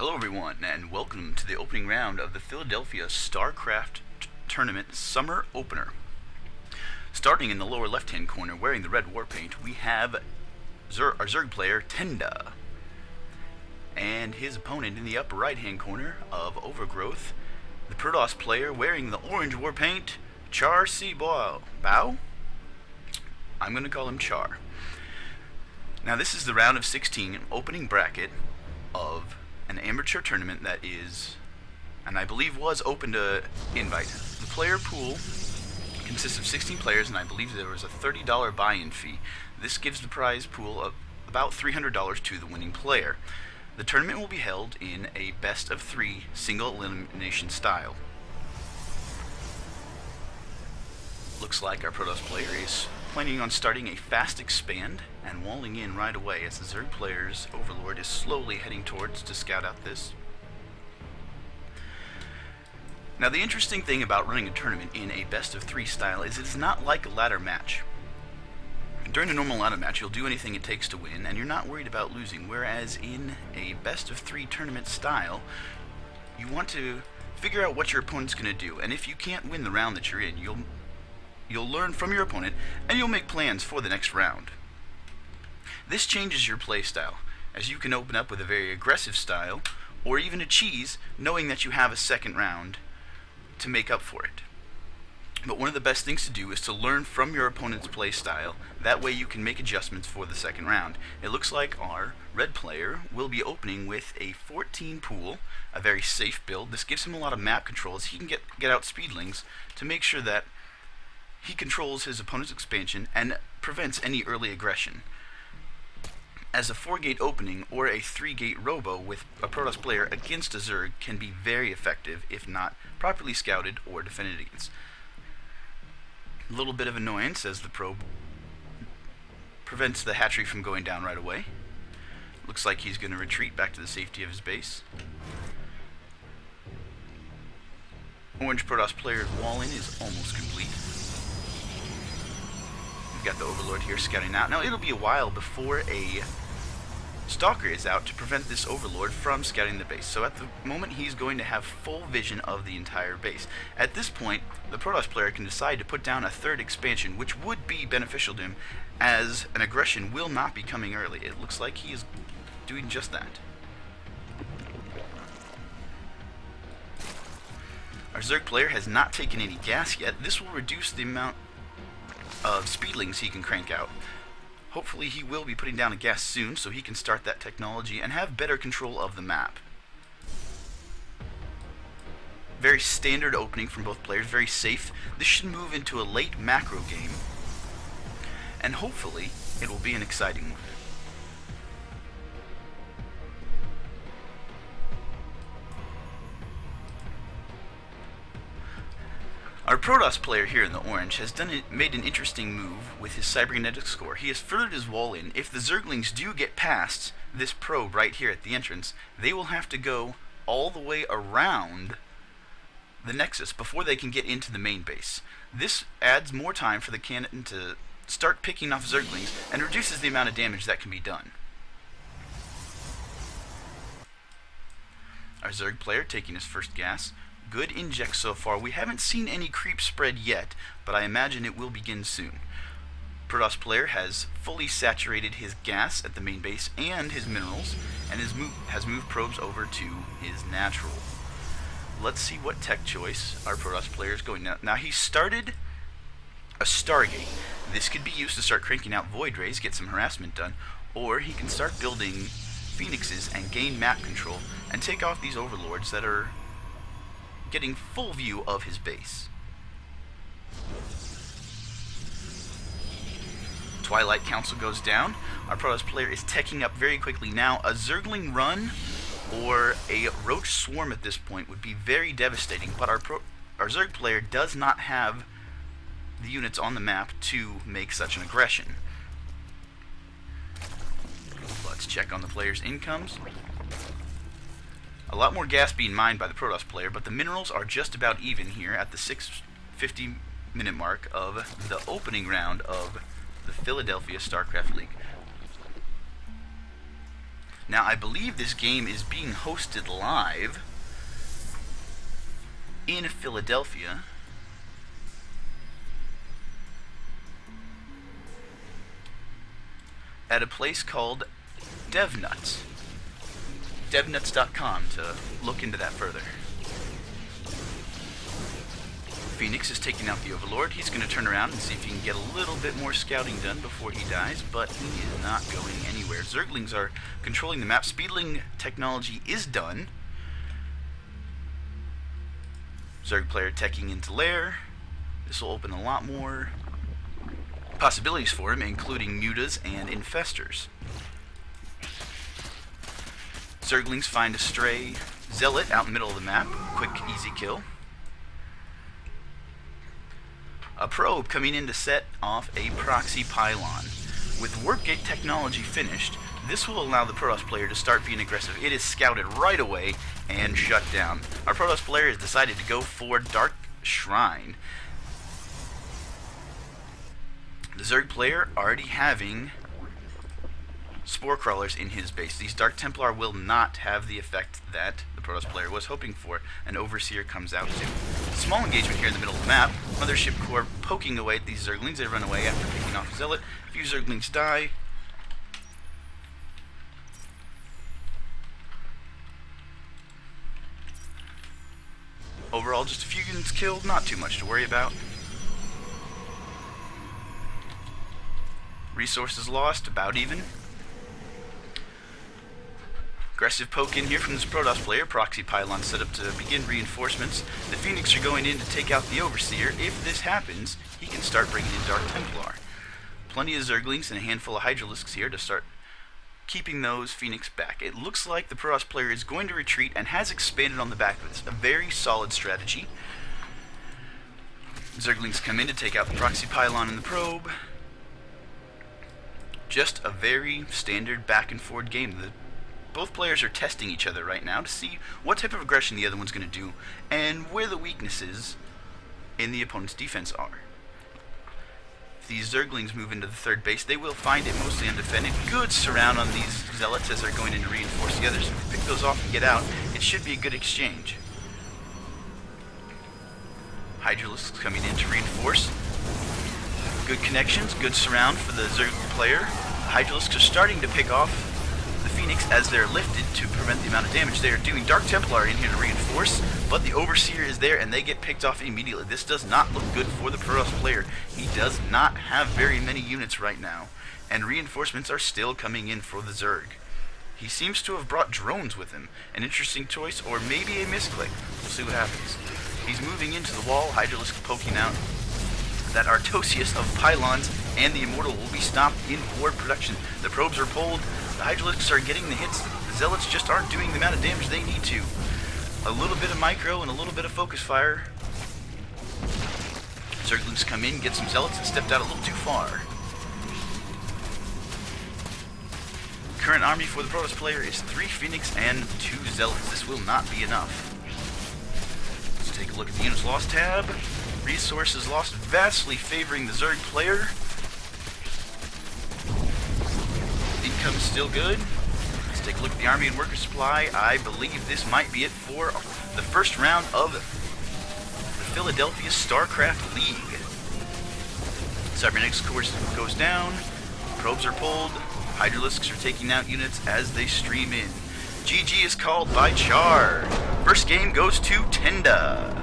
Hello everyone, and welcome to the opening round of the Philadelphia StarCraft Tournament Summer Opener. Starting in the lower left-hand corner, wearing the red war paint, we have our Zerg player, Tenda. And his opponent in the upper right-hand corner of Overgrowth, the Protoss player wearing the orange war paint, Char Bow? I'm going to call him Char. Now this is the round of 16 opening bracket of an amateur tournament that is, and I believe was open to invite. The player pool consists of 16 players, and I believe there was a $30 buy-in fee. This gives the prize pool of about $300 to the winning player. The tournament will be held in a best-of-3 single elimination style. Looks like our Protoss player is planning on starting a fast expand and walling in right away as the Zerg player's Overlord is slowly heading towards to scout out this. Now the interesting thing about running a tournament in a best-of-3 style is it's not like a ladder match. During a normal ladder match, you'll do anything it takes to win, and you're not worried about losing, whereas in a best-of-3 tournament style, you want to figure out what your opponent's going to do, and if you can't win the round that you're in, you'll learn from your opponent, and you'll make plans for the next round. This changes your play style, as you can open up with a very aggressive style, or even a cheese, knowing that you have a second round to make up for it. But one of the best things to do is to learn from your opponent's play style. That way you can make adjustments for the second round. It looks like our red player will be opening with a 14 pool, a very safe build. This gives him a lot of map controls. He can get out speedlings to make sure that he controls his opponent's expansion and prevents any early aggression. As a 4-gate opening or a 3-gate robo with a Protoss player against a Zerg can be very effective if not properly scouted or defended against. A little bit of annoyance as the probe prevents the hatchery from going down right away. Looks like he's going to retreat back to the safety of his base. Orange Protoss player's wall-in is almost complete. We've got the Overlord here scouting out. Now it'll be a while before a Stalker is out to prevent this Overlord from scouting the base. So at the moment he's going to have full vision of the entire base. At this point, the Protoss player can decide to put down a third expansion, which would be beneficial to him, as an aggression will not be coming early. It looks like he is doing just that. Our Zerg player has not taken any gas yet. This will reduce the amount of speedlings he can crank out. Hopefully he will be putting down a gas soon so he can start that technology and have better control of the map. Very standard opening from both players, very safe. This should move into a late macro game, and hopefully it will be an exciting one. Our Protoss player here in the orange has made an interesting move with his cybernetic score. He has furthered his wall in. If the Zerglings do get past this probe right here at the entrance, they will have to go all the way around the Nexus before they can get into the main base. This adds more time for the cannon to start picking off Zerglings and reduces the amount of damage that can be done. Our Zerg player taking his first gas. Good inject so far. We haven't seen any creep spread yet, but I imagine it will begin soon. Protoss player has fully saturated his gas at the main base and his minerals, and has moved probes over to his natural. Let's see what tech choice our Protoss player is going now. Now he started a Stargate. This could be used to start cranking out Void Rays, get some harassment done, or he can start building Phoenixes and gain map control and take off these Overlords that are getting full view of his base. Twilight Council goes down. Our Protoss player is teching up very quickly now. A Zergling run or a Roach Swarm at this point would be very devastating, but our Zerg player does not have the units on the map to make such an aggression. Let's check on the player's incomes. A lot more gas being mined by the Protoss player, but the minerals are just about even here at the 6:50-minute mark of the opening round of the Philadelphia StarCraft League. Now, I believe this game is being hosted live in Philadelphia. At a place called DevNuts. DevNuts.com to look into that further. Phoenix is taking out the Overlord. He's going to turn around and see if he can get a little bit more scouting done before he dies, but he is not going anywhere. Zerglings are controlling the map. Speedling technology is done. Zerg player teching into lair. This will open a lot more possibilities for him, including mutas and infestors. Zerglings find a stray zealot out in the middle of the map. Quick, easy kill. A probe coming in to set off a proxy pylon. With warp gate technology finished, this will allow the Protoss player to start being aggressive. It is scouted right away and shut down. Our Protoss player has decided to go for Dark Shrine. The Zerg player already having Spore Crawlers in his base. These Dark Templar will not have the effect that the Protoss player was hoping for. An Overseer comes out too. Small engagement here in the middle of the map. Mothership Corps poking away at these Zerglings. They run away after picking off Zealot. A few Zerglings die. Overall, just a few units killed. Not too much to worry about. Resources lost, about even. Aggressive poke in here from this Protoss player. Proxy pylon set up to begin reinforcements. The Phoenix are going in to take out the Overseer. If this happens, he can start bringing in Dark Templar. Plenty of Zerglings and a handful of Hydralisks here to start keeping those Phoenix back. It looks like the Protoss player is going to retreat and has expanded on the back of it. A very solid strategy. Zerglings come in to take out the Proxy pylon and the probe. Just a very standard back and forward game. Both players are testing each other right now to see what type of aggression the other one's going to do and where the weaknesses in the opponent's defense are. If these Zerglings move into the third base, they will find it mostly undefended. Good surround on these Zealots as they're going in to reinforce the others. If we pick those off and get out, it should be a good exchange. Hydralisks coming in to reinforce. Good connections, good surround for the Zerg player. The Hydralisks are starting to pick off the Phoenix as they're lifted to prevent the amount of damage they are doing. Dark Templar in here to reinforce, but the Overseer is there and they get picked off immediately. This does not look good for the Protoss player. He does not have very many units right now, and reinforcements are still coming in for the Zerg. He seems to have brought drones with him. An interesting choice, or maybe a misclick. We'll see what happens. He's moving into the wall. Hydralisk poking out. That Artosius of pylons and the Immortal will be stopped in ward production. The probes are pulled. The Hydralisks are getting the hits. The Zealots just aren't doing the amount of damage they need to. A little bit of micro and a little bit of focus fire. Zerglings come in, get some Zealots, and stepped out a little too far. Current army for the Protoss player is 3 Phoenix and 2 Zealots. This will not be enough. Let's take a look at the units lost tab. Resources lost vastly favoring the Zerg player. Income is still good. Let's take a look at the army and worker supply. I believe this might be it for the first round of the Philadelphia StarCraft League. Cybernetics course goes down. Probes are pulled. Hydralisks are taking out units as they stream in. GG is called by Char. First game goes to Tenda.